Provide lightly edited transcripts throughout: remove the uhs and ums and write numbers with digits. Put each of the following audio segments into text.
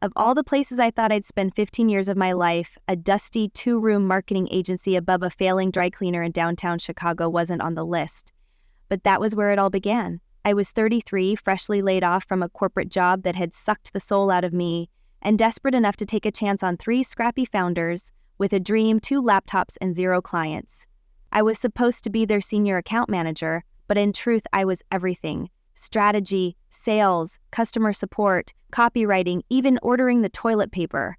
Of all the places I thought I'd spend 15 years of my life, a dusty two-room marketing agency above a failing dry cleaner in downtown Chicago wasn't on the list. But that was where it all began. I was 33, freshly laid off from a corporate job that had sucked the soul out of me, and desperate enough to take a chance on 3 scrappy founders with a dream, 2 laptops, and 0 clients. I was supposed to be their senior account manager, but in truth, I was everything. Strategy, sales, customer support, copywriting, even ordering the toilet paper.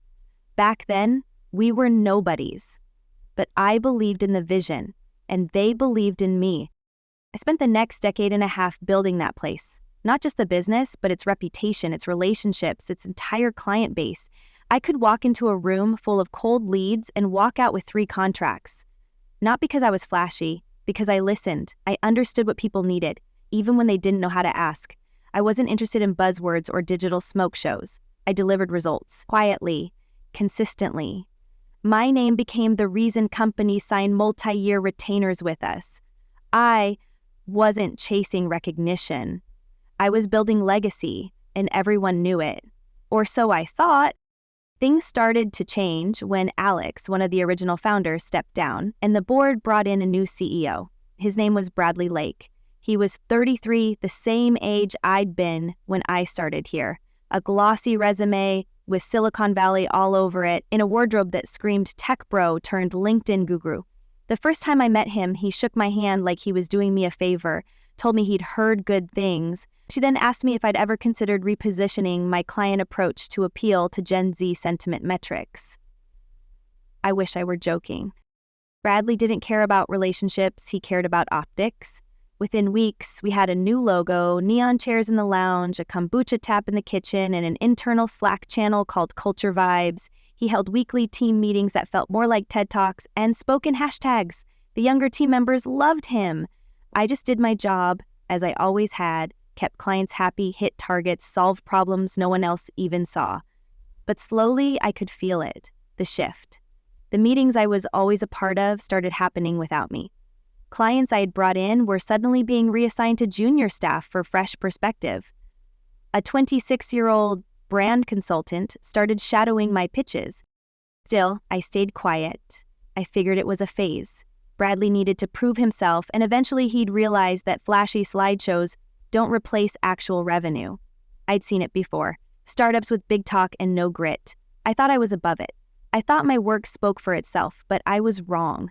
Back then, we were nobodies. But I believed in the vision, and they believed in me. I spent the next decade and a half building that place. Not just the business, but its reputation, its relationships, its entire client base. I could walk into a room full of cold leads and walk out with 3 contracts. Not because I was flashy, because I listened. I understood what people needed, even when they didn't know how to ask. I wasn't interested in buzzwords or digital smoke shows. I delivered results, quietly, consistently. My name became the reason companies signed multi-year retainers with us. I wasn't chasing recognition. I was building legacy, and everyone knew it. Or so I thought. Things started to change when Alex, one of the original founders, stepped down, and the board brought in a new CEO. His name was Bradley Lake. He was 33, the same age I'd been when I started here. A glossy resume with Silicon Valley all over it, in a wardrobe that screamed tech bro turned LinkedIn guru. The first time I met him, he shook my hand like he was doing me a favor, told me he'd heard good things. She then asked me if I'd ever considered repositioning my client approach to appeal to Gen Z sentiment metrics. I wish I were joking. Bradley didn't care about relationships, he cared about optics. Within weeks, we had a new logo, neon chairs in the lounge, a kombucha tap in the kitchen, and an internal Slack channel called Culture Vibes. He held weekly team meetings that felt more like TED Talks and spoke in hashtags. The younger team members loved him. I just did my job, as I always had, kept clients happy, hit targets, solved problems no one else even saw. But slowly, I could feel it, the shift. The meetings I was always a part of started happening without me. Clients I had brought in were suddenly being reassigned to junior staff for fresh perspective. A 26-year-old brand consultant started shadowing my pitches. Still, I stayed quiet. I figured it was a phase. Bradley needed to prove himself, and eventually he'd realize that flashy slideshows don't replace actual revenue. I'd seen it before. Startups with big talk and no grit. I thought I was above it. I thought my work spoke for itself, but I was wrong.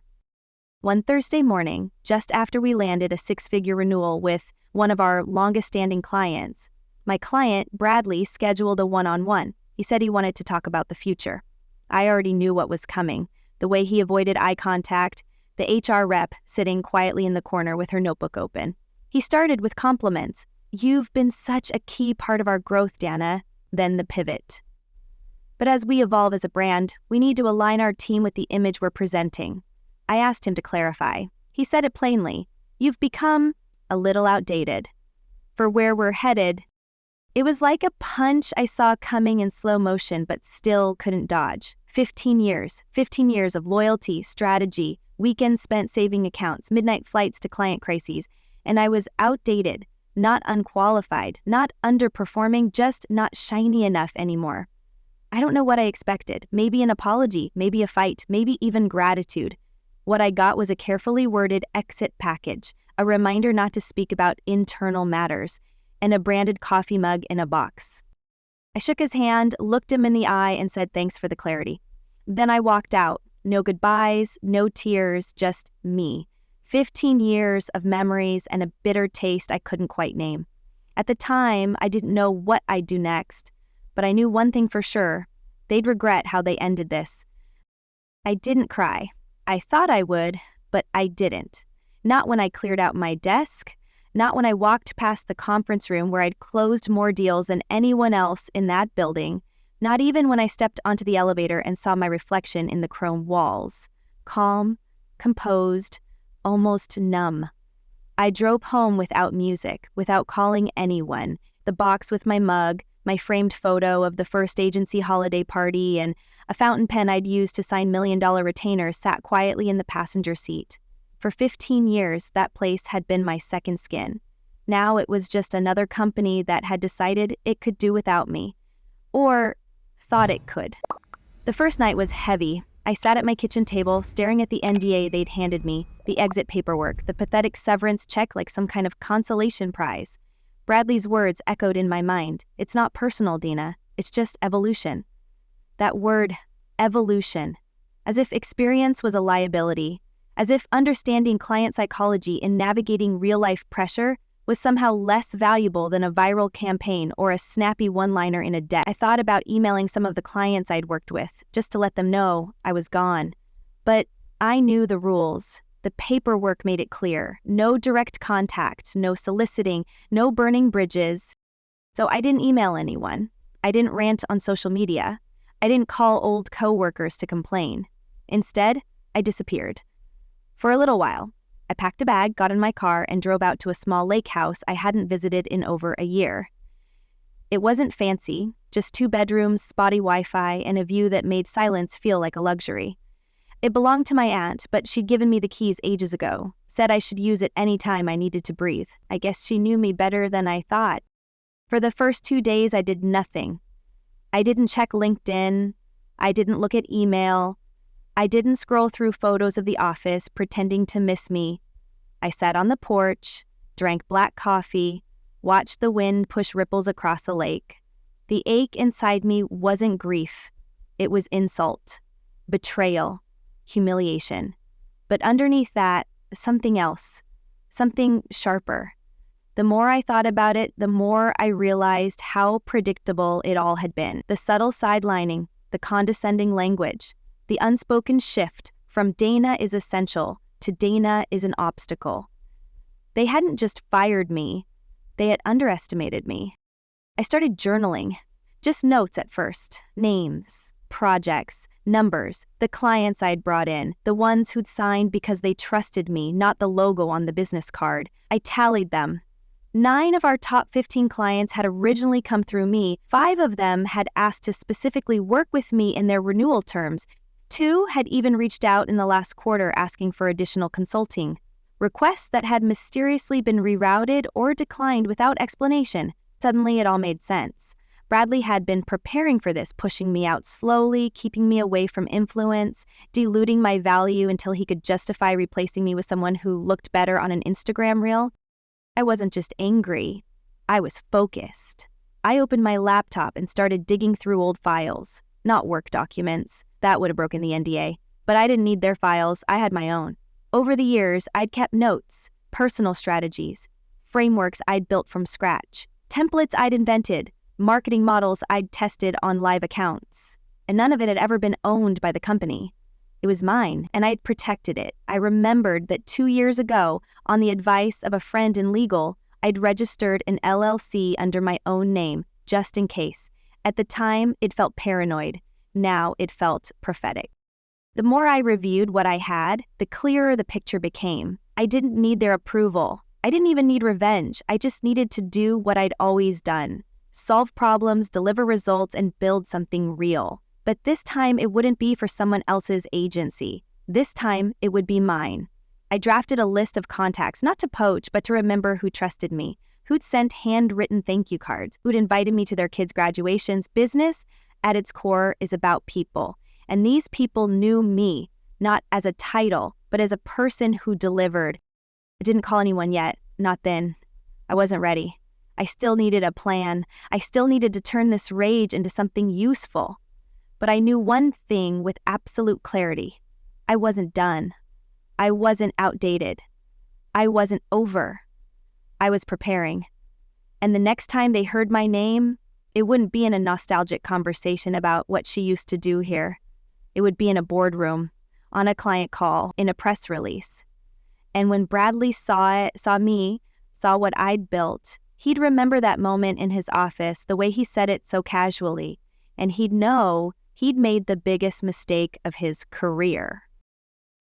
One Thursday morning, just after we landed a 6-figure renewal with one of our longest-standing clients, my client, Bradley, scheduled a one-on-one. He said he wanted to talk about the future. I already knew what was coming. The way he avoided eye contact, the HR rep sitting quietly in the corner with her notebook open. He started with compliments. "You've been such a key part of our growth, Dana." Then the pivot. "But as we evolve as a brand, we need to align our team with the image we're presenting." I asked him to clarify. He said it plainly. "You've become a little outdated for where we're headed." It was like a punch I saw coming in slow motion but still couldn't dodge. 15 years of loyalty, strategy, weekends spent saving accounts, midnight flights to client crises, and I was outdated, not unqualified, not underperforming, just not shiny enough anymore. I don't know what I expected. Maybe an apology, maybe a fight, maybe even gratitude. What I got was a carefully worded exit package, a reminder not to speak about internal matters, and a branded coffee mug in a box. I shook his hand, looked him in the eye, and said thanks for the clarity. Then I walked out. No goodbyes, no tears, just me. 15 years of memories and a bitter taste I couldn't quite name. At the time, I didn't know what I'd do next, but I knew one thing for sure. They'd regret how they ended this. I didn't cry. I thought I would, but I didn't. Not when I cleared out my desk, not when I walked past the conference room where I'd closed more deals than anyone else in that building, not even when I stepped onto the elevator and saw my reflection in the chrome walls. Calm, composed, almost numb. I drove home without music, without calling anyone. The box with my mug, my framed photo of the first agency holiday party, and a fountain pen I'd used to sign million-dollar retainers sat quietly in the passenger seat. For 15 years, that place had been my second skin. Now it was just another company that had decided it could do without me. Or thought it could. The first night was heavy. I sat at my kitchen table, staring at the NDA they'd handed me, the exit paperwork, the pathetic severance check like some kind of consolation prize. Bradley's words echoed in my mind. It's not personal, Dina. It's just evolution. That word, evolution. As if experience was a liability. As if understanding client psychology in navigating real-life pressure was somehow less valuable than a viral campaign or a snappy one-liner in a deck. I thought about emailing some of the clients I'd worked with, just to let them know I was gone. But I knew the rules. The paperwork made it clear. No direct contact, no soliciting, no burning bridges. So I didn't email anyone. I didn't rant on social media. I didn't call old coworkers to complain. Instead, I disappeared. For a little while, I packed a bag, got in my car, and drove out to a small lake house I hadn't visited in over a year. It wasn't fancy, just 2 bedrooms, spotty Wi-Fi, and a view that made silence feel like a luxury. It belonged to my aunt, but she'd given me the keys ages ago, said I should use it any time I needed to breathe. I guess she knew me better than I thought. For the first 2 days, I did nothing. I didn't check LinkedIn. I didn't look at email. I didn't scroll through photos of the office pretending to miss me. I sat on the porch, drank black coffee, watched the wind push ripples across the lake. The ache inside me wasn't grief. It was insult, betrayal, humiliation. But underneath that, something else, something sharper. The more I thought about it, the more I realized how predictable it all had been. The subtle sidelining, the condescending language, the unspoken shift from Dana is essential to Dana is an obstacle. They hadn't just fired me, they had underestimated me. I started journaling, just notes at first, names, projects, numbers, the clients I'd brought in, the ones who'd signed because they trusted me, not the logo on the business card. I tallied them. 9 of our top 15 clients had originally come through me. 5 of them had asked to specifically work with me in their renewal terms. 2 had even reached out in the last quarter asking for additional consulting. Requests that had mysteriously been rerouted or declined without explanation. Suddenly it all made sense. Bradley had been preparing for this, pushing me out slowly, keeping me away from influence, diluting my value until he could justify replacing me with someone who looked better on an Instagram reel. I wasn't just angry, I was focused. I opened my laptop and started digging through old files, not work documents. That would have broken the NDA. But I didn't need their files, I had my own. Over the years, I'd kept notes, personal strategies, frameworks I'd built from scratch, templates I'd invented, marketing models I'd tested on live accounts. And none of it had ever been owned by the company. It was mine, and I'd protected it. I remembered that 2 years ago, on the advice of a friend in legal, I'd registered an LLC under my own name, just in case. At the time, it felt paranoid. Now it felt prophetic. The more I reviewed what I had, the clearer the picture became. I didn't need their approval. I didn't even need revenge. I just needed to do what I'd always done. Solve problems, deliver results, and build something real. But this time it wouldn't be for someone else's agency. This time it would be mine. I drafted a list of contacts, not to poach, but to remember who trusted me, who'd sent handwritten thank you cards, who'd invited me to their kids' graduations. Business, at its core, is about people. And these people knew me, not as a title, but as a person who delivered. I didn't call anyone yet, not then. I wasn't ready. I still needed a plan. I still needed to turn this rage into something useful. But I knew one thing with absolute clarity. I wasn't done. I wasn't outdated. I wasn't over. I was preparing. And the next time they heard my name, it wouldn't be in a nostalgic conversation about what she used to do here. It would be in a boardroom, on a client call, in a press release. And when Bradley saw what I'd built, he'd remember that moment in his office, the way he said it so casually, and he'd know he'd made the biggest mistake of his career.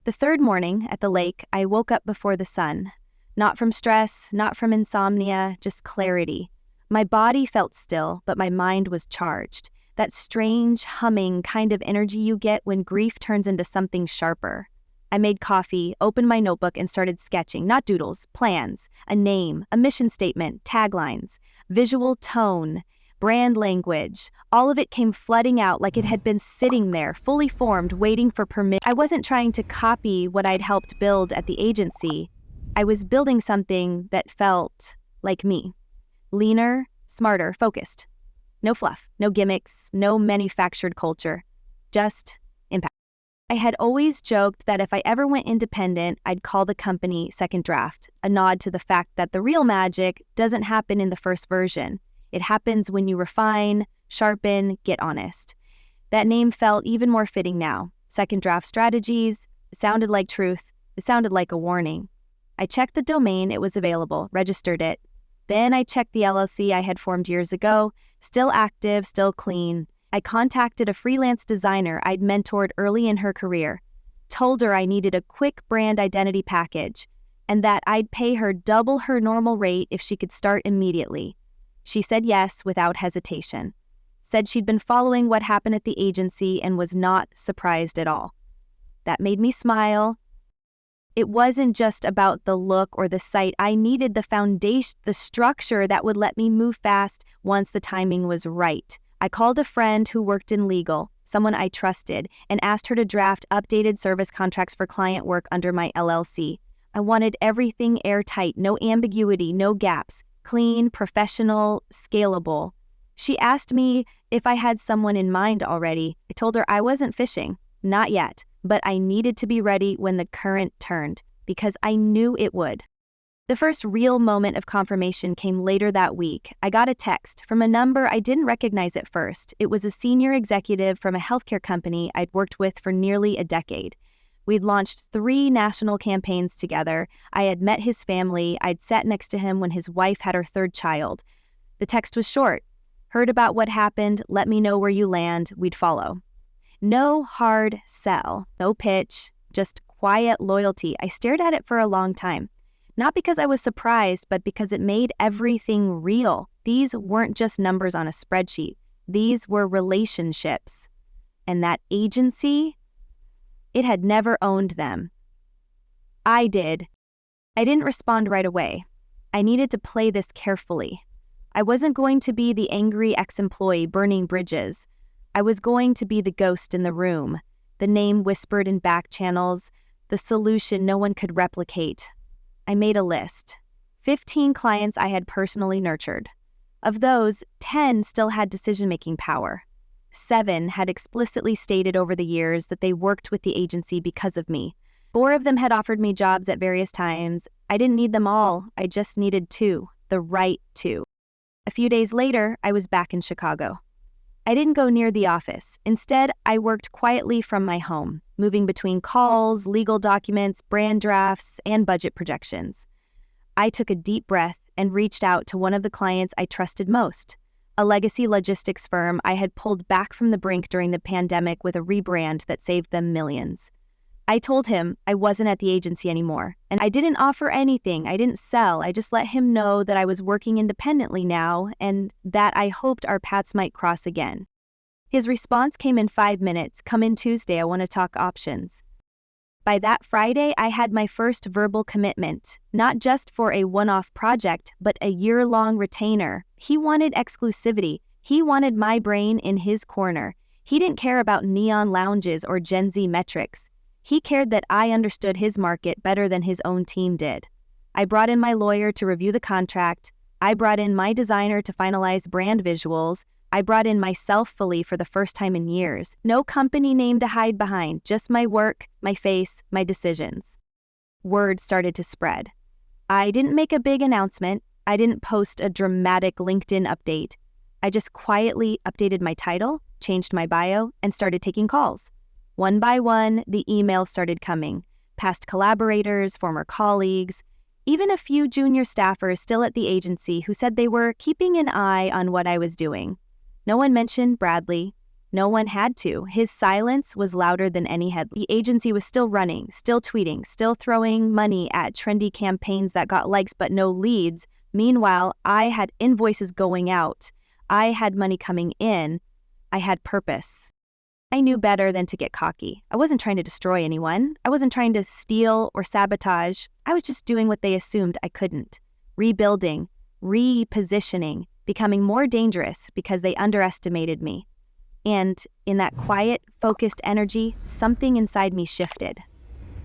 The third morning at the lake, I woke up before the sun. Not from stress, not from insomnia, just clarity. My body felt still, but my mind was charged. That strange, humming kind of energy you get when grief turns into something sharper. I made coffee, opened my notebook, and started sketching, not doodles, plans, a name, a mission statement, taglines, visual tone. brand language. All of it came flooding out like it had been sitting there, fully formed, waiting for permission. I wasn't trying to copy what I'd helped build at the agency. I was building something that felt like me. Leaner, smarter, focused. No fluff, no gimmicks, no manufactured culture. Just impact. I had always joked that if I ever went independent, I'd call the company Second Draft, a nod to the fact that the real magic doesn't happen in the first version. It happens when you refine, sharpen, get honest. That name felt even more fitting now. Second Draft Strategies. It sounded like truth. It sounded like a warning. I checked the domain, it was available, registered it. Then I checked the LLC I had formed years ago, still active, still clean. I contacted a freelance designer I'd mentored early in her career, told her I needed a quick brand identity package, and that I'd pay her double her normal rate if she could start immediately. She said yes without hesitation. Said she'd been following what happened at the agency and was not surprised at all. That made me smile. It wasn't just about the look or the site. I needed the foundation, the structure that would let me move fast once the timing was right. I called a friend who worked in legal, someone I trusted, and asked her to draft updated service contracts for client work under my LLC. I wanted everything airtight, no ambiguity, no gaps, clean, professional, scalable. She asked me if I had someone in mind already. I told her I wasn't fishing, not yet, but I needed to be ready when the current turned, because I knew it would. The first real moment of confirmation came later that week. I got a text from a number I didn't recognize at first. It was a senior executive from a healthcare company I'd worked with for nearly a decade. We'd launched 3 national campaigns together. I had met his family. I'd sat next to him when his wife had her 3rd child. The text was short. Heard about what happened. Let me know where you land. We'd follow. No hard sell, no pitch, just quiet loyalty. I stared at it for a long time. Not because I was surprised, but because it made everything real. These weren't just numbers on a spreadsheet. These were relationships. And that agency, it had never owned them. I did. I didn't respond right away. I needed to play this carefully. I wasn't going to be the angry ex-employee burning bridges. I was going to be the ghost in the room, the name whispered in back channels, the solution no one could replicate. I made a list. 15 clients I had personally nurtured. Of those, 10 still had decision-making power. 7 had explicitly stated over the years that they worked with the agency because of me. 4 of them had offered me jobs at various times. I didn't need them all. I just needed 2, the right 2. A few days later, I was back in Chicago. I didn't go near the office. Instead, I worked quietly from my home, moving between calls, legal documents, brand drafts, and budget projections. I took a deep breath and reached out to one of the clients I trusted most, a legacy logistics firm I had pulled back from the brink during the pandemic with a rebrand that saved them millions. I told him I wasn't at the agency anymore, and I didn't offer anything. I didn't sell. I just let him know that I was working independently now and that I hoped our paths might cross again. His response came in 5 minutes. Come in Tuesday, I want to talk options. By that Friday, I had my first verbal commitment, not just for a one-off project, but a year-long retainer. He wanted exclusivity. He wanted my brain in his corner. He didn't care about neon lounges or Gen Z metrics. He cared that I understood his market better than his own team did. I brought in my lawyer to review the contract. I brought in my designer to finalize brand visuals. I brought in myself fully for the first time in years. No company name to hide behind, just my work, my face, my decisions. Word started to spread. I didn't make a big announcement. I didn't post a dramatic LinkedIn update. I just quietly updated my title, changed my bio, and started taking calls. One by one, the emails started coming. Past collaborators, former colleagues, even a few junior staffers still at the agency who said they were keeping an eye on what I was doing. No one mentioned Bradley. No one had to. His silence was louder than any headline. The agency was still running, still tweeting, still throwing money at trendy campaigns that got likes but no leads. Meanwhile, I had invoices going out. I had money coming in. I had purpose. I knew better than to get cocky. I wasn't trying to destroy anyone. I wasn't trying to steal or sabotage. I was just doing what they assumed I couldn't. Rebuilding, repositioning, becoming more dangerous because they underestimated me. And in that quiet, focused energy, something inside me shifted.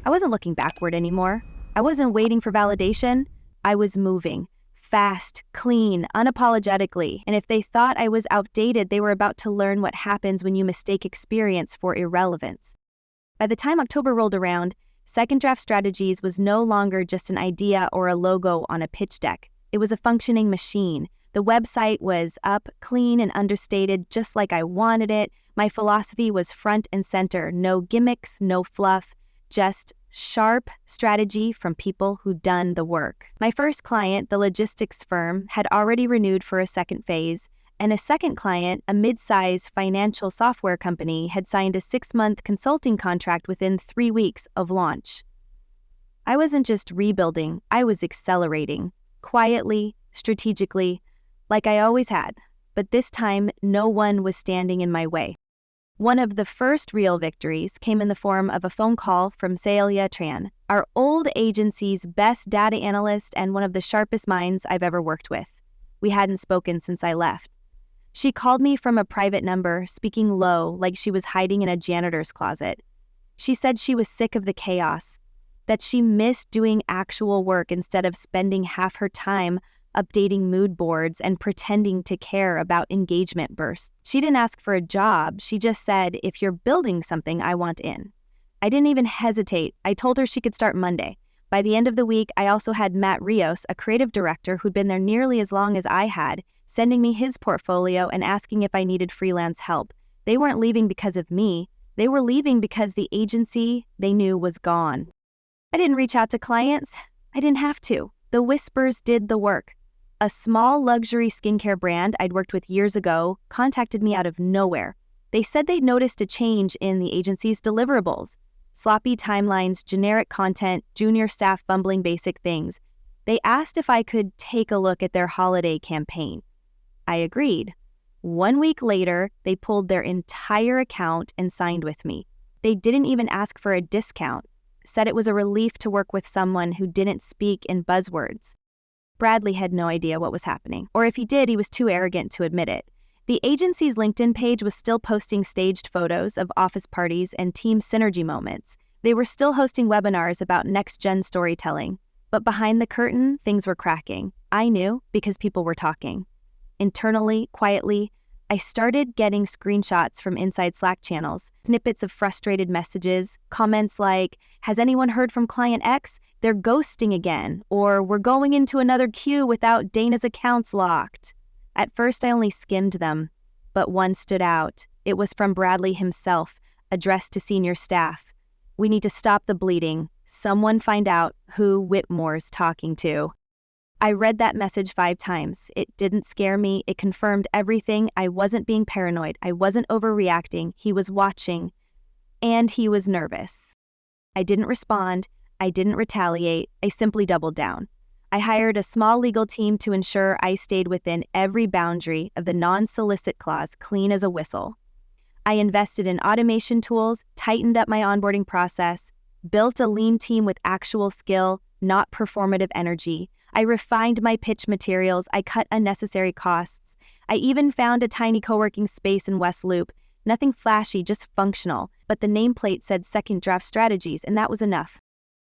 I wasn't looking backward anymore. I wasn't waiting for validation. I was moving. Fast, clean, unapologetically. And if they thought I was outdated, they were about to learn what happens when you mistake experience for irrelevance. By the time October rolled around, Second Draft Strategies was no longer just an idea or a logo on a pitch deck. It was a functioning machine. The website was up, clean and understated, just like I wanted it. My philosophy was front and center, no gimmicks, no fluff, just sharp strategy from people who'd done the work. My first client, the logistics firm, had already renewed for a second phase, and a second client, a mid-size financial software company, had signed a 6-month consulting contract within 3 weeks of launch. I wasn't just rebuilding, I was accelerating, quietly, strategically, like I always had, but this time no one was standing in my way. One of the first real victories came in the form of a phone call from Celia Tran, our old agency's best data analyst and one of the sharpest minds I've ever worked with. We hadn't spoken since I left. She called me from a private number, speaking low, like she was hiding in a janitor's closet. She said she was sick of the chaos, that she missed doing actual work instead of spending half her time updating mood boards and pretending to care about engagement bursts. She didn't ask for a job, she just said, if you're building something, I want in. I didn't even hesitate. I told her she could start Monday. By the end of the week, I also had Matt Rios, a creative director who'd been there nearly as long as I had, sending me his portfolio and asking if I needed freelance help. They weren't leaving because of me. They were leaving because the agency they knew was gone. I didn't reach out to clients. I didn't have to. The whispers did the work. A small luxury skincare brand I'd worked with years ago contacted me out of nowhere. They said they'd noticed a change in the agency's deliverables. Sloppy timelines, generic content, junior staff bumbling basic things. They asked if I could take a look at their holiday campaign. I agreed. 1 week later, they pulled their entire account and signed with me. They didn't even ask for a discount, said it was a relief to work with someone who didn't speak in buzzwords. Bradley had no idea what was happening, or if he did, he was too arrogant to admit it. The agency's LinkedIn page was still posting staged photos of office parties and team synergy moments. They were still hosting webinars about next-gen storytelling. But behind the curtain, things were cracking. I knew because people were talking. Internally, quietly, I started getting screenshots from inside Slack channels, snippets of frustrated messages, comments like, "Has anyone heard from client X? They're ghosting again," or "We're going into another queue without Dana's accounts locked." At first, I only skimmed them, but one stood out. It was from Bradley himself, addressed to senior staff. "We need to stop the bleeding. Someone find out who Whitmore's talking to." I read that message 5 times. It didn't scare me. It confirmed everything. I wasn't being paranoid. I wasn't overreacting. He was watching. And he was nervous. I didn't respond. I didn't retaliate. I simply doubled down. I hired a small legal team to ensure I stayed within every boundary of the non-solicit clause, clean as a whistle. I invested in automation tools, tightened up my onboarding process, built a lean team with actual skill, not performative energy. I refined my pitch materials. I cut unnecessary costs. I even found a tiny co-working space in West Loop. Nothing flashy, just functional. But the nameplate said Second Draft Strategies, and that was enough.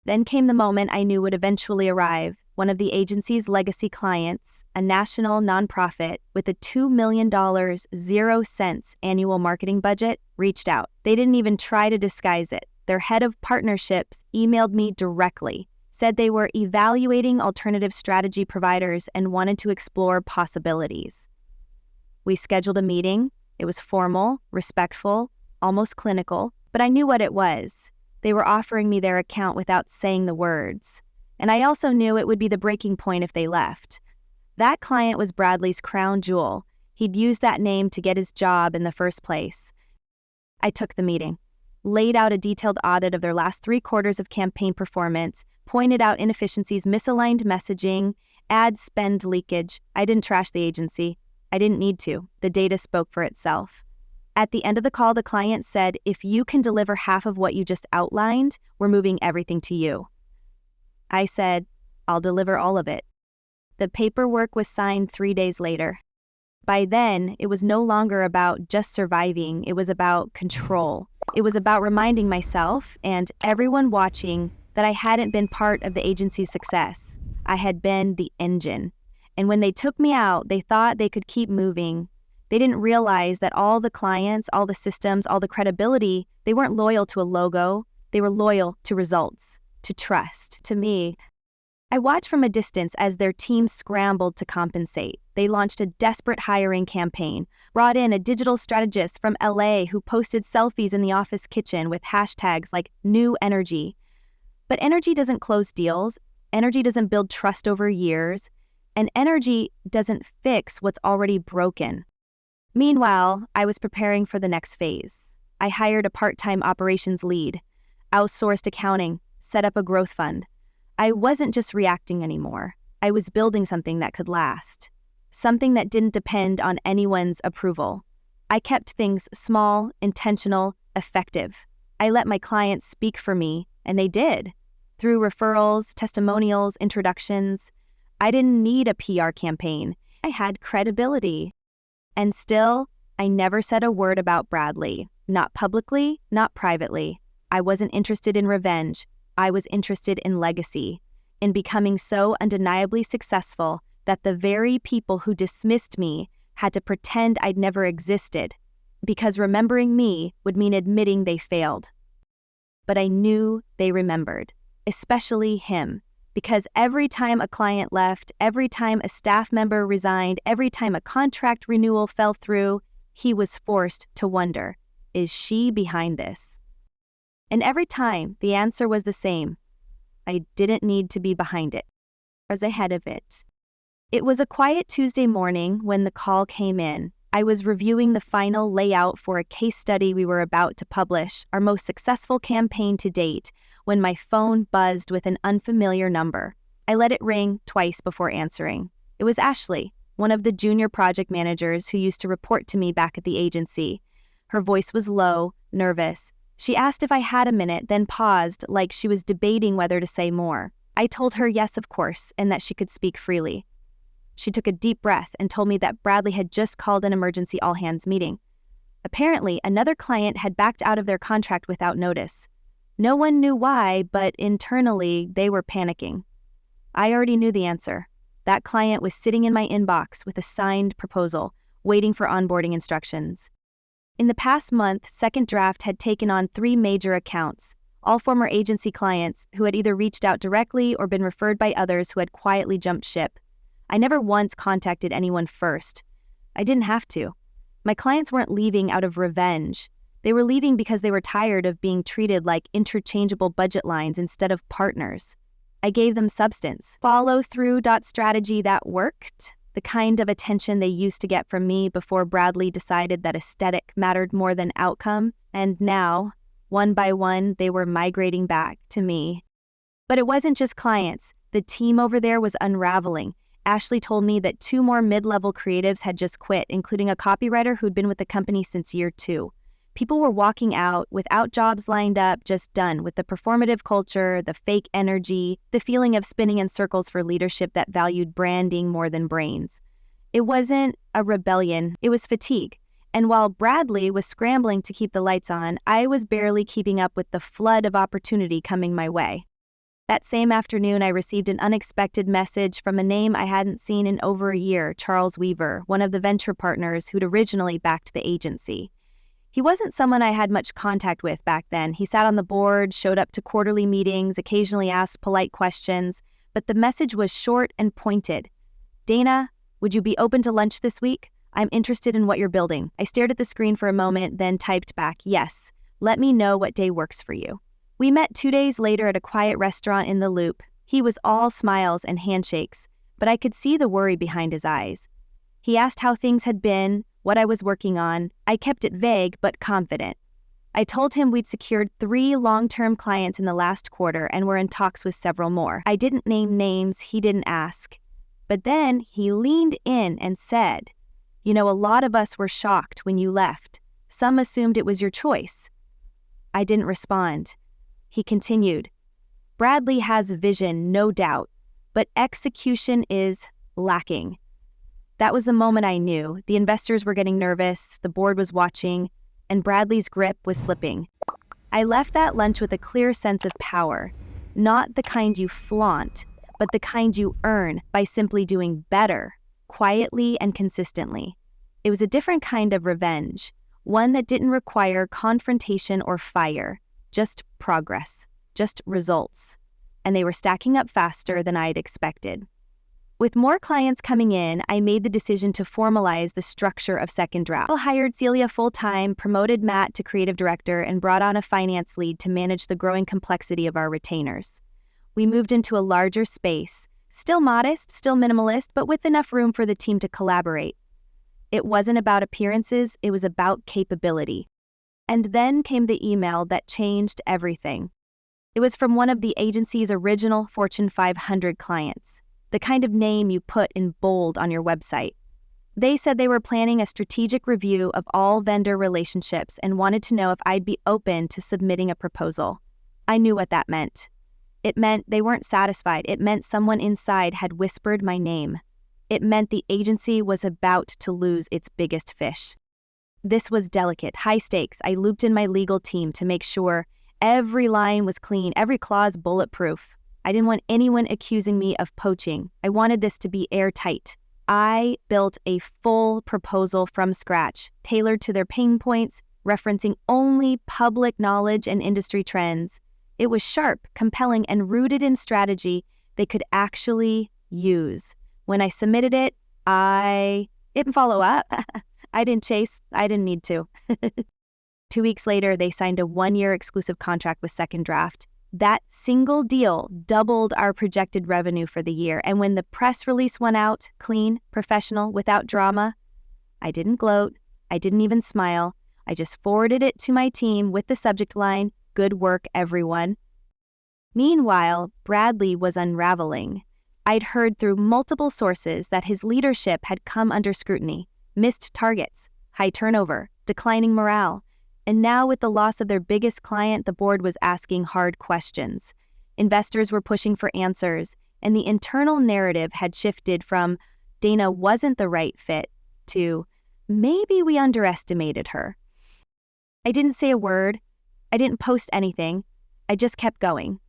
Then came the moment I knew would eventually arrive. One of the agency's legacy clients, a national nonprofit with a $2 million, 0 cents annual marketing budget, reached out. They didn't even try to disguise it. Their head of partnerships emailed me directly, said they were evaluating alternative strategy providers and wanted to explore possibilities. We scheduled a meeting. It was formal, respectful, almost clinical, but I knew what it was. They were offering me their account without saying the words. And I also knew it would be the breaking point if they left. That client was Bradley's crown jewel. He'd used that name to get his job in the first place. I took the meeting, laid out a detailed audit of their last 3 quarters of campaign performance, pointed out inefficiencies, misaligned messaging, ad spend leakage. I didn't trash the agency. I didn't need to. The data spoke for itself. At the end of the call, the client said, "If you can deliver half of what you just outlined, we're moving everything to you." I said, "I'll deliver all of it." The paperwork was signed 3 days later. By then, it was no longer about just surviving, it was about control. It was about reminding myself and everyone watching that I hadn't been part of the agency's success. I had been the engine. And when they took me out, they thought they could keep moving. They didn't realize that all the clients, all the systems, all the credibility, they weren't loyal to a logo. They were loyal to results, to trust, to me. I watched from a distance as their team scrambled to compensate. They launched a desperate hiring campaign, brought in a digital strategist from LA who posted selfies in the office kitchen with hashtags like new energy. But energy doesn't close deals, energy doesn't build trust over years, and energy doesn't fix what's already broken. Meanwhile, I was preparing for the next phase. I hired a part-time operations lead, outsourced accounting, set up a growth fund. I wasn't just reacting anymore. I was building something that could last, something that didn't depend on anyone's approval. I kept things small, intentional, effective. I let my clients speak for me, and they did. Through referrals, testimonials, introductions. I didn't need a PR campaign. I had credibility. And still, I never said a word about Bradley. Not publicly, not privately. I wasn't interested in revenge. I was interested in legacy, in becoming so undeniably successful that the very people who dismissed me had to pretend I'd never existed, because remembering me would mean admitting they failed. But I knew they remembered, especially him, because every time a client left, every time a staff member resigned, every time a contract renewal fell through, he was forced to wonder, is she behind this? And every time, the answer was the same. I didn't need to be behind it. I was ahead of it. It was a quiet Tuesday morning when the call came in. I was reviewing the final layout for a case study we were about to publish, our most successful campaign to date, when my phone buzzed with an unfamiliar number. I let it ring twice before answering. It was Ashley, one of the junior project managers who used to report to me back at the agency. Her voice was low, nervous. She asked if I had a minute, then paused like she was debating whether to say more. I told her yes, of course, and that she could speak freely. She took a deep breath and told me that Bradley had just called an emergency all-hands meeting. Apparently, another client had backed out of their contract without notice. No one knew why, but internally, they were panicking. I already knew the answer. That client was sitting in my inbox with a signed proposal, waiting for onboarding instructions. In the past month, Second Draft had taken on 3 major accounts, all former agency clients who had either reached out directly or been referred by others who had quietly jumped ship. I never once contacted anyone first. I didn't have to. My clients weren't leaving out of revenge. They were leaving because they were tired of being treated like interchangeable budget lines instead of partners. I gave them substance, follow-through strategy that worked, the kind of attention they used to get from me before Bradley decided that aesthetic mattered more than outcome, and now, one by one, they were migrating back to me. But it wasn't just clients. The team over there was unraveling. Ashley told me that 2 more mid-level creatives had just quit, including a copywriter who'd been with the company since year 2. People were walking out without jobs lined up, just done with the performative culture, the fake energy, the feeling of spinning in circles for leadership that valued branding more than brains. It wasn't a rebellion, it was fatigue. And while Bradley was scrambling to keep the lights on, I was barely keeping up with the flood of opportunity coming my way. That same afternoon, I received an unexpected message from a name I hadn't seen in over a year, Charles Weaver, one of the venture partners who'd originally backed the agency. He wasn't someone I had much contact with back then. He sat on the board, showed up to quarterly meetings, occasionally asked polite questions, but the message was short and pointed. Dana, would you be open to lunch this week? I'm interested in what you're building. I stared at the screen for a moment, then typed back, yes. Let me know what day works for you. We met 2 days later at a quiet restaurant in the Loop. He was all smiles and handshakes, but I could see the worry behind his eyes. He asked how things had been, what I was working on. I kept it vague but confident. I told him we'd secured 3 long-term clients in the last quarter and were in talks with several more. I didn't name names, he didn't ask. But then he leaned in and said, "You know, a lot of us were shocked when you left. Some assumed it was your choice." I didn't respond. He continued, "Bradley has vision, no doubt, but execution is lacking. That was the moment I knew. The investors were getting nervous, the board was watching, and Bradley's grip was slipping. I left that lunch with a clear sense of power, not the kind you flaunt, but the kind you earn by simply doing better, quietly and consistently. It was a different kind of revenge, one that didn't require confrontation or fire, just progress, just results. And they were stacking up faster than I'd expected. With more clients coming in, I made the decision to formalize the structure of Second Draft. I hired Celia full-time, promoted Matt to creative director, and brought on a finance lead to manage the growing complexity of our retainers. We moved into a larger space, still modest, still minimalist, but with enough room for the team to collaborate. It wasn't about appearances, it was about capability. And then came the email that changed everything. It was from one of the agency's original Fortune 500 clients. The kind of name you put in bold on your website. They said they were planning a strategic review of all vendor relationships and wanted to know if I'd be open to submitting a proposal. I knew what that meant. It meant they weren't satisfied. It meant someone inside had whispered my name. It meant the agency was about to lose its biggest fish. This was delicate, high stakes. I looped in my legal team to make sure every line was clean, every clause bulletproof. I didn't want anyone accusing me of poaching. I wanted this to be airtight. I built a full proposal from scratch, tailored to their pain points, referencing only public knowledge and industry trends. It was sharp, compelling, and rooted in strategy they could actually use. When I submitted it, I didn't follow up. I didn't chase. I didn't need to. 2 weeks later, they signed a 1-year exclusive contract with Second Draft. That single deal doubled our projected revenue for the year. And when the press release went out, clean, professional, without drama, I didn't gloat. I didn't even smile. I just forwarded it to my team with the subject line, "Good work, everyone." Meanwhile, Bradley was unraveling. I'd heard through multiple sources that his leadership had come under scrutiny, missed targets, high turnover, declining morale. And now with the loss of their biggest client, the board was asking hard questions. Investors were pushing for answers, and the internal narrative had shifted from Dana wasn't the right fit to maybe we underestimated her. I didn't say a word. I didn't post anything. I just kept going.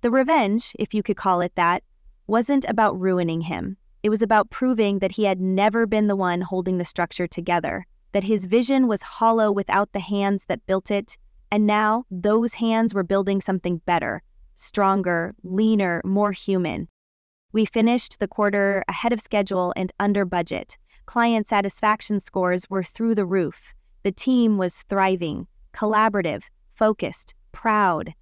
The revenge, if you could call it that, wasn't about ruining him. It was about proving that he had never been the one holding the structure together, that his vision was hollow without the hands that built it, and now those hands were building something better, stronger, leaner, more human. We finished the quarter ahead of schedule and under budget. Client satisfaction scores were through the roof. The team was thriving, collaborative, focused, proud.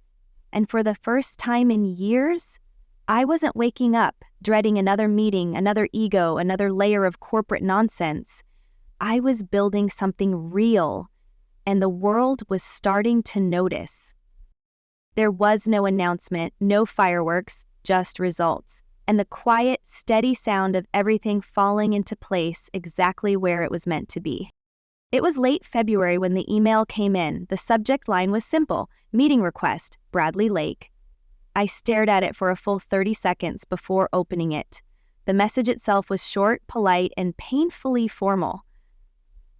And for the first time in years, I wasn't waking up, dreading another meeting, another ego, another layer of corporate nonsense. I was building something real, and the world was starting to notice. There was no announcement, no fireworks, just results, and the quiet, steady sound of everything falling into place exactly where it was meant to be. It was late February when the email came in. The subject line was simple, meeting request, Bradley Lake. I stared at it for a full 30 seconds before opening it. The message itself was short, polite, and painfully formal.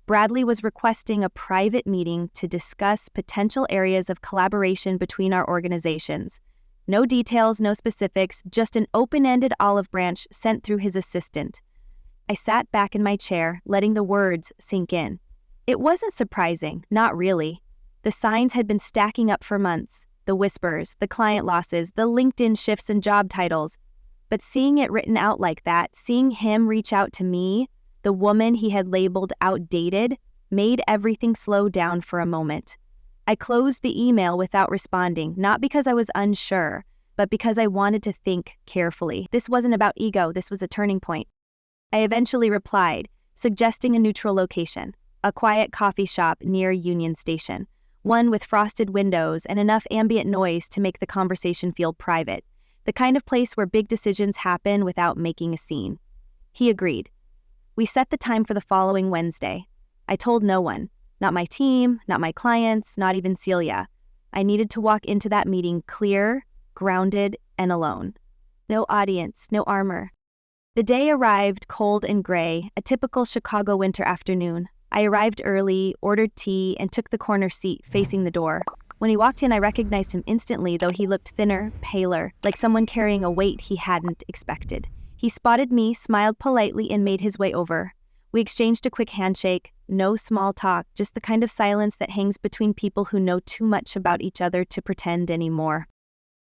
Bradley was requesting a private meeting to discuss potential areas of collaboration between our organizations. No details, no specifics, just an open-ended olive branch sent through his assistant. I sat back in my chair, letting the words sink in. It wasn't surprising, not really. The signs had been stacking up for months. The whispers, the client losses, the LinkedIn shifts in job titles. But seeing it written out like that, seeing him reach out to me, the woman he had labeled outdated, made everything slow down for a moment. I closed the email without responding, not because I was unsure, but because I wanted to think carefully. This wasn't about ego, this was a turning point. I eventually replied, suggesting a neutral location, a quiet coffee shop near Union Station. One with frosted windows and enough ambient noise to make the conversation feel private, the kind of place where big decisions happen without making a scene. He agreed. We set the time for the following Wednesday. I told no one, not my team, not my clients, not even Celia. I needed to walk into that meeting clear, grounded, and alone. No audience, no armor. The day arrived cold and gray, a typical Chicago winter afternoon. I arrived early, ordered tea, and took the corner seat facing the door. When he walked in, I recognized him instantly, though he looked thinner, paler, like someone carrying a weight he hadn't expected. He spotted me, smiled politely, and made his way over. We exchanged a quick handshake, no small talk, just the kind of silence that hangs between people who know too much about each other to pretend anymore.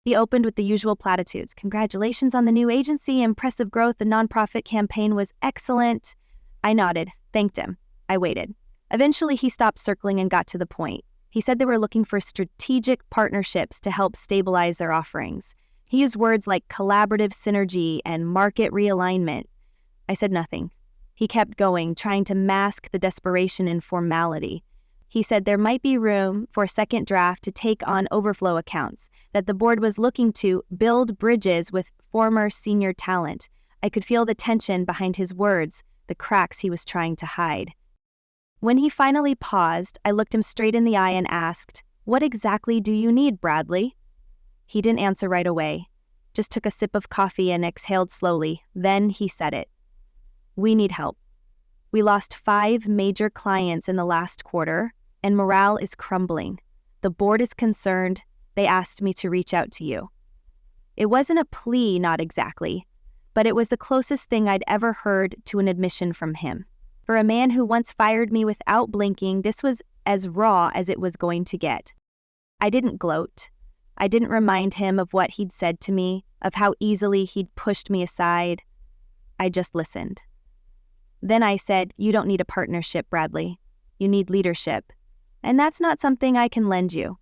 He opened with the usual platitudes. Congratulations on the new agency, impressive growth, the nonprofit campaign was excellent. I nodded, thanked him. I waited. Eventually, he stopped circling and got to the point. He said they were looking for strategic partnerships to help stabilize their offerings. He used words like collaborative synergy and market realignment. I said nothing. He kept going, trying to mask the desperation in formality. He said there might be room for a second draft to take on overflow accounts, that the board was looking to build bridges with former senior talent. I could feel the tension behind his words, the cracks he was trying to hide. When he finally paused, I looked him straight in the eye and asked, "What exactly do you need, Bradley?" He didn't answer right away, just took a sip of coffee and exhaled slowly. Then he said it. "We need help. We lost 5 major clients in the last quarter, and morale is crumbling. The board is concerned. They asked me to reach out to you." It wasn't a plea, not exactly, but it was the closest thing I'd ever heard to an admission from him. For a man who once fired me without blinking, this was as raw as it was going to get. I didn't gloat. I didn't remind him of what he'd said to me, of how easily he'd pushed me aside. I just listened. Then I said, "You don't need a partnership, Bradley. You need leadership. And that's not something I can lend you."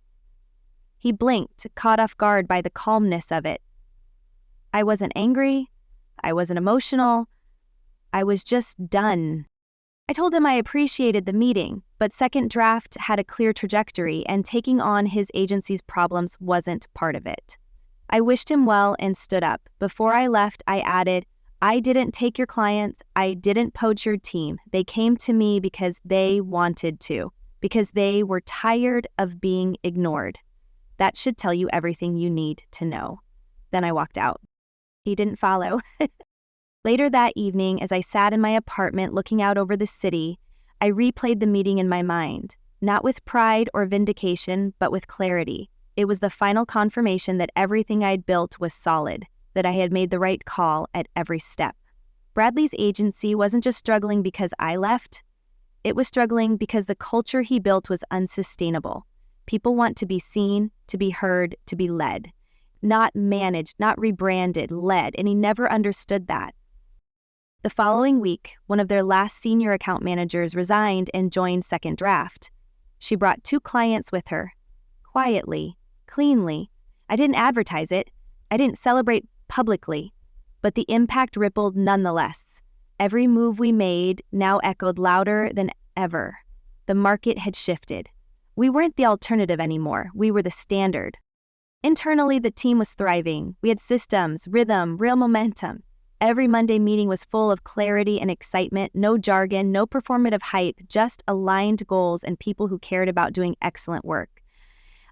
He blinked, caught off guard by the calmness of it. I wasn't angry. I wasn't emotional. I was just done. I told him I appreciated the meeting, but Second Draft had a clear trajectory, and taking on his agency's problems wasn't part of it. I wished him well and stood up. Before I left, I added, "I didn't take your clients. I didn't poach your team. They came to me because they wanted to, because they were tired of being ignored. That should tell you everything you need to know." Then I walked out. He didn't follow. Later that evening, as I sat in my apartment looking out over the city, I replayed the meeting in my mind, not with pride or vindication, but with clarity. It was the final confirmation that everything I'd built was solid, that I had made the right call at every step. Bradley's agency wasn't just struggling because I left. It was struggling because the culture he built was unsustainable. People want to be seen, to be heard, to be led. Not managed, not rebranded, led, and he never understood that. The following week, one of their last senior account managers resigned and joined Second Draft. She brought 2 clients with her. Quietly, cleanly. I didn't advertise it. I didn't celebrate publicly. But the impact rippled nonetheless. Every move we made now echoed louder than ever. The market had shifted. We weren't the alternative anymore. We were the standard. Internally, the team was thriving. We had systems, rhythm, real momentum. Every Monday meeting was full of clarity and excitement, no jargon, no performative hype, just aligned goals and people who cared about doing excellent work.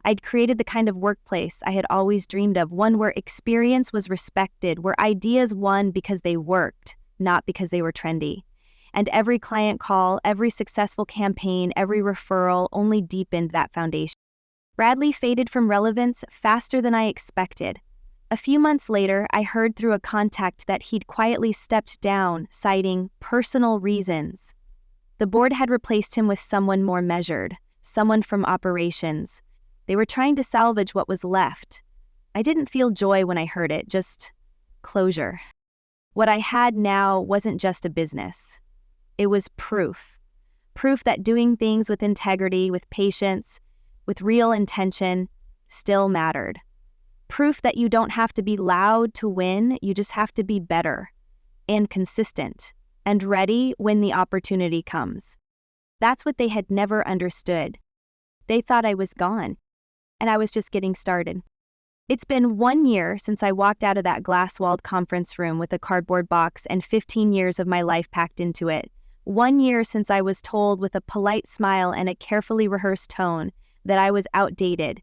I'd created the kind of workplace I had always dreamed of, one where experience was respected, where ideas won because they worked, not because they were trendy. And every client call, every successful campaign, every referral only deepened that foundation. Bradley faded from relevance faster than I expected. A few months later, I heard through a contact that he'd quietly stepped down, citing personal reasons. The board had replaced him with someone more measured, someone from operations. They were trying to salvage what was left. I didn't feel joy when I heard it, just closure. What I had now wasn't just a business. It was proof. Proof that doing things with integrity, with patience, with real intention still mattered. Proof that you don't have to be loud to win, you just have to be better and consistent and ready when the opportunity comes. That's what they had never understood. They thought I was gone, and I was just getting started. It's been 1 year since I walked out of that glass-walled conference room with a cardboard box and 15 years of my life packed into it. 1 year since I was told with a polite smile and a carefully rehearsed tone that I was outdated.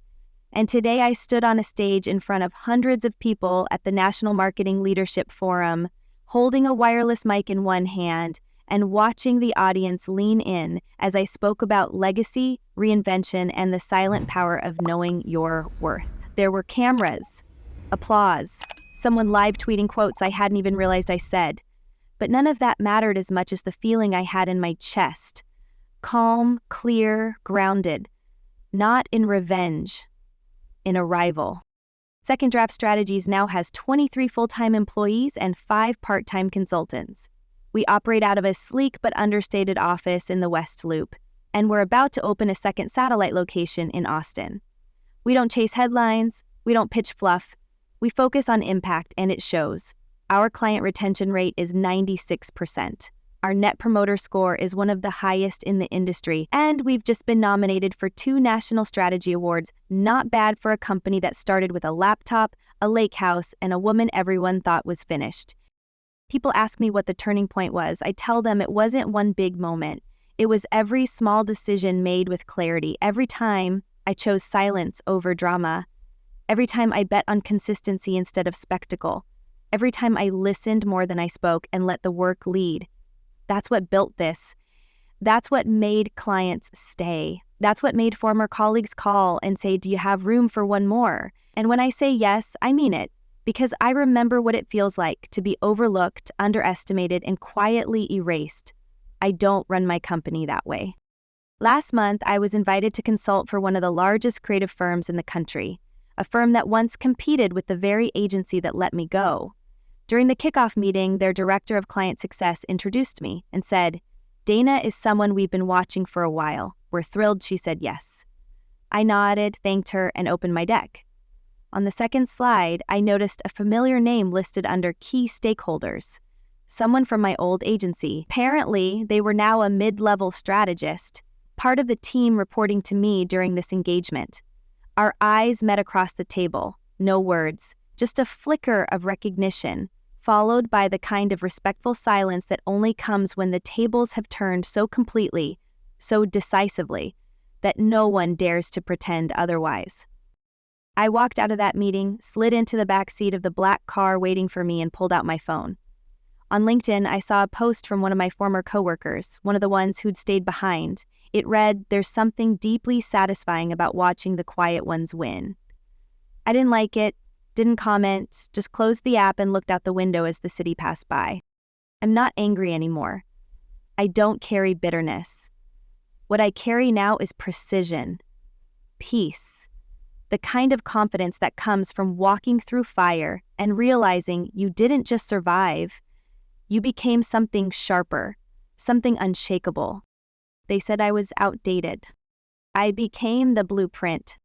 And today I stood on a stage in front of hundreds of people at the National Marketing Leadership Forum, holding a wireless mic in one hand and watching the audience lean in as I spoke about legacy, reinvention, and the silent power of knowing your worth. There were cameras, applause, someone live tweeting quotes I hadn't even realized I said. But none of that mattered as much as the feeling I had in my chest. Calm, clear, grounded. Not in revenge, in arrival. Second Draft Strategies now has 23 full-time employees and 5 part-time consultants. We operate out of a sleek but understated office in the West Loop, and we're about to open a second satellite location in Austin. We don't chase headlines, we don't pitch fluff, we focus on impact, and it shows. Our client retention rate is 96%. Our Net Promoter Score is one of the highest in the industry, and we've just been nominated for 2 National Strategy Awards. Not bad for a company that started with a laptop, a lake house, and a woman everyone thought was finished. People ask me what the turning point was. I tell them it wasn't one big moment. It was every small decision made with clarity. Every time I chose silence over drama. Every time I bet on consistency instead of spectacle. Every time I listened more than I spoke and let the work lead. That's what built this. That's what made clients stay. That's what made former colleagues call and say, "Do you have room for one more?" And when I say yes, I mean it, because I remember what it feels like to be overlooked, underestimated, and quietly erased. I don't run my company that way. Last month, I was invited to consult for one of the largest creative firms in the country, a firm that once competed with the very agency that let me go. During the kickoff meeting, their director of client success introduced me and said, "Dana is someone we've been watching for a while. We're thrilled she said yes." I nodded, thanked her, and opened my deck. On the second slide, I noticed a familiar name listed under key stakeholders. Someone from my old agency. Apparently, they were now a mid-level strategist, part of the team reporting to me during this engagement. Our eyes met across the table. No words, just a flicker of recognition, followed by the kind of respectful silence that only comes when the tables have turned so completely, so decisively, that no one dares to pretend otherwise. I walked out of that meeting, slid into the back seat of the black car waiting for me, and pulled out my phone. On LinkedIn, I saw a post from one of my former coworkers, one of the ones who'd stayed behind. It read, "There's something deeply satisfying about watching the quiet ones win." I didn't like it, didn't comment, just closed the app and looked out the window as the city passed by. I'm not angry anymore. I don't carry bitterness. What I carry now is precision, peace, the kind of confidence that comes from walking through fire and realizing you didn't just survive, you became something sharper, something unshakable. They said I was outdated. I became the blueprint,